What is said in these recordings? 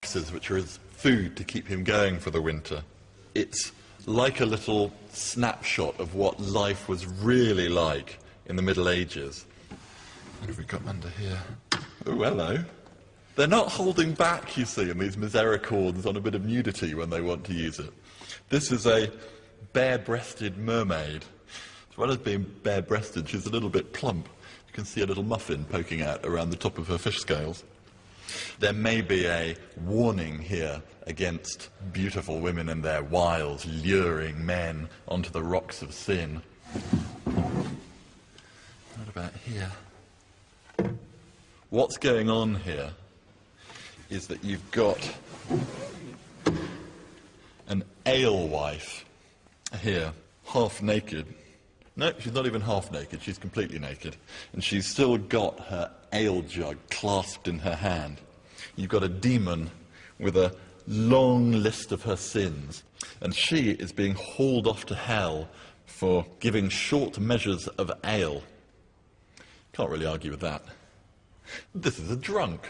boxes which are his food to keep him going for the winter. It's like a little snapshot of what life was really like in the Middle Ages. What have we got under here? Oh, hello. They're not holding back, you see, in these misericords on a bit of nudity when they want to use it. This is a bare-breasted mermaid. As well as being bare-breasted, she's a little bit plump. You can see a little muffin poking out around the top of her fish scales. There may be a warning here against beautiful women and their wiles luring men onto the rocks of sin. What about here? What's going on here is that you've got an alewife here, half naked. No, she's not even half naked, she's completely naked. And she's still got her ale jug clasped in her hand. You've got a demon with a long list of her sins, and she is being hauled off to hell for giving short measures of ale. Can't really argue with that. This is a drunk,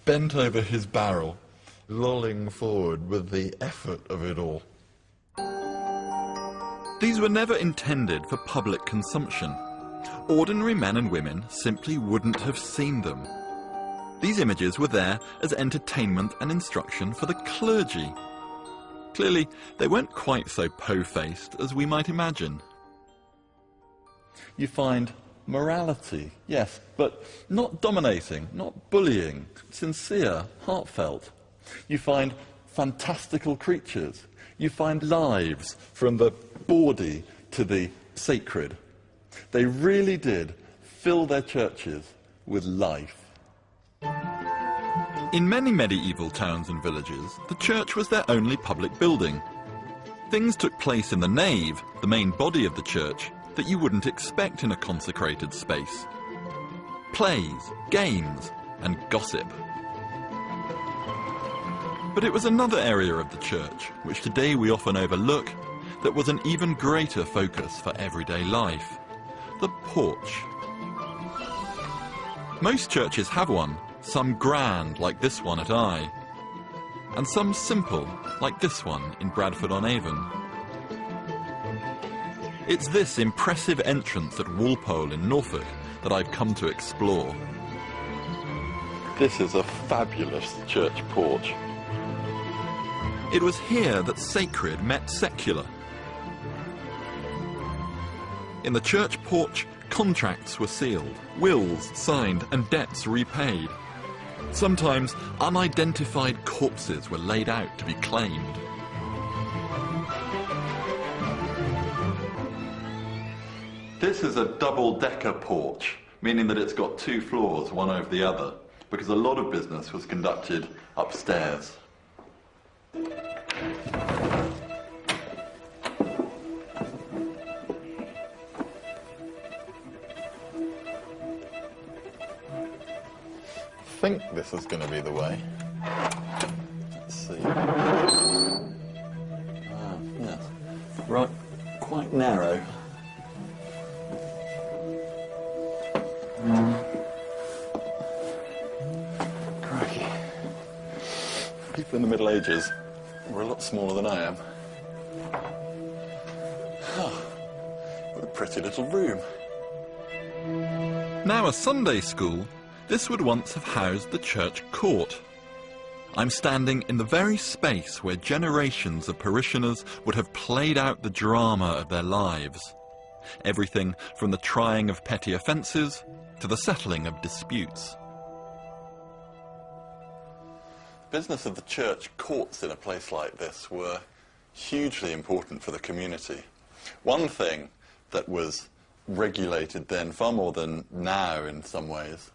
bent over his barrel, lolling forward with the effort of it all. These were never intended for public consumption. Ordinary men and women simply wouldn't have seen them. These images were there as entertainment and instruction for the clergy. Clearly, they weren't quite so po-faced as we might imagine. You find morality, yes, but not dominating, not bullying, sincere, heartfelt. You find fantastical creatures. You find lives, from the bawdy to the sacred. They really did fill their churches with life. In many medieval towns and villages, the church was their only public building. Things took place in the nave, the main body of the church, that you wouldn't expect in a consecrated space. Plays, games, and gossip. But it was another area of the church, which today we often overlook, that was an even greater focus for everyday life: the porch. Most churches have one, some grand, like this one at Eye, and some simple, like this one in Bradford-on-Avon. It's this impressive entrance at Walpole in Norfolk that I've come to explore. This is a fabulous church porch. It was here that sacred met secular. In the church porch, contracts were sealed, wills signed, and debts repaid. Sometimes unidentified corpses were laid out to be claimed. This is a double-decker porch, meaning that it's got two floors, one over the other, because a lot of business was conducted upstairs. I think this is going to be the way. Let's see. Yes. Right, quite narrow. Crikey. People in the Middle Ages were a lot smaller than I am. Oh, what a pretty little room. Now a Sunday school, this would once have housed the church court. I'm standing in the very space where generations of parishioners would have played out the drama of their lives. Everything from the trying of petty offences to the settling of disputes. The business of the church courts in a place like this were hugely important for the community. One thing that was regulated then, far more than now in some ways,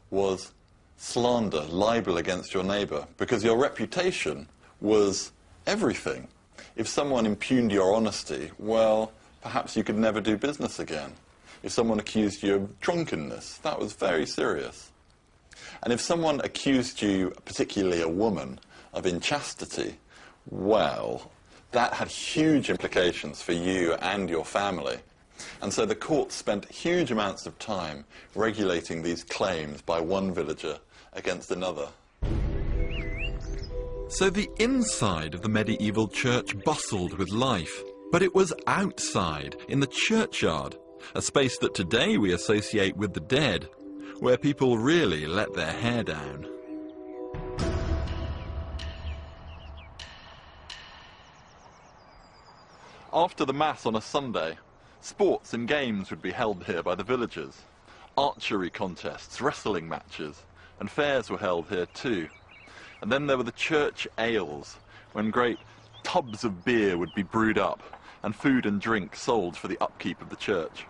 was slander, libel against your neighbour, because your reputation was everything. If someone impugned your honesty, well, perhaps you could never do business again. If someone accused you of drunkenness, that was very serious. And if someone accused you, particularly a woman, of inchastity, well, that had huge implications for you and your family. And so the court spent huge amounts of time regulating these claims by one villager against another. So the inside of the medieval church bustled with life, but it was outside, in the churchyard, a space that today we associate with the dead, where people really let their hair down. After the Mass on a Sunday, sports and games would be held here by the villagers. Archery contests, wrestling matches, and fairs were held here too. And then there were the church ales, when great tubs of beer would be brewed up, and food and drink sold for the upkeep of the church.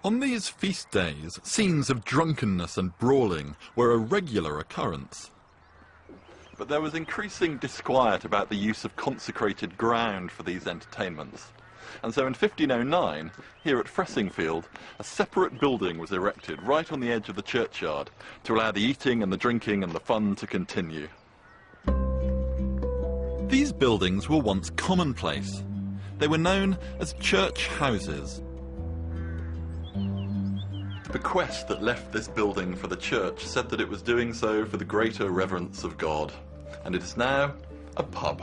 On these feast days, scenes of drunkenness and brawling were a regular occurrence. But there was increasing disquiet about the use of consecrated ground for these entertainments. And so in 1509, here at Fressingfield, a separate building was erected right on the edge of the churchyard to allow the eating and the drinking and the fun to continue. These buildings were once commonplace. They were known as church houses. The bequest that left this building for the church said that it was doing so for the greater reverence of God, and it is now a pub.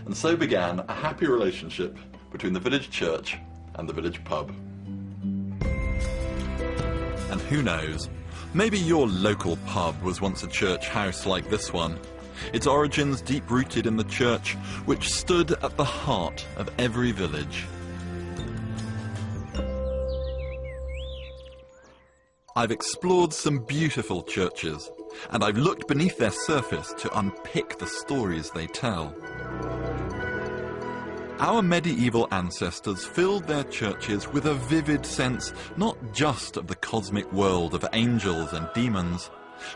And so began a happy relationship between the village church and the village pub. And who knows, maybe your local pub was once a church house like this one, its origins deep-rooted in the church which stood at the heart of every village. I've explored some beautiful churches, and I've looked beneath their surface to unpick the stories they tell. Our medieval ancestors filled their churches with a vivid sense not just of the cosmic world of angels and demons,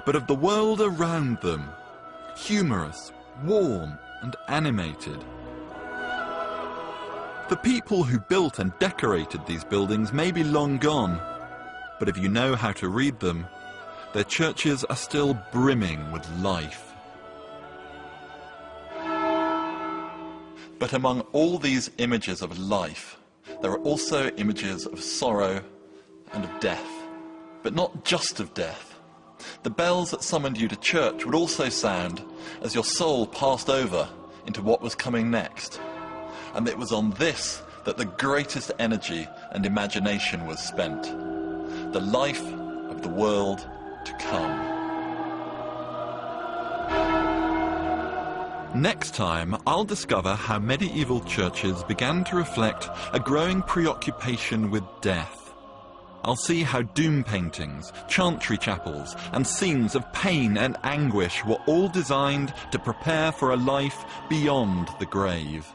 but of the world around them, humorous, warm and animated. The people who built and decorated these buildings may be long gone, but if you know how to read them, their churches are still brimming with life. But among all these images of life, there are also images of sorrow and of death. But not just of death. The bells that summoned you to church would also sound as your soul passed over into what was coming next. And it was on this that the greatest energy and imagination was spent. The life of the world to come. Next time, I'll discover how medieval churches began to reflect a growing preoccupation with death. I'll see how doom paintings, chantry chapels, and scenes of pain and anguish were all designed to prepare for a life beyond the grave.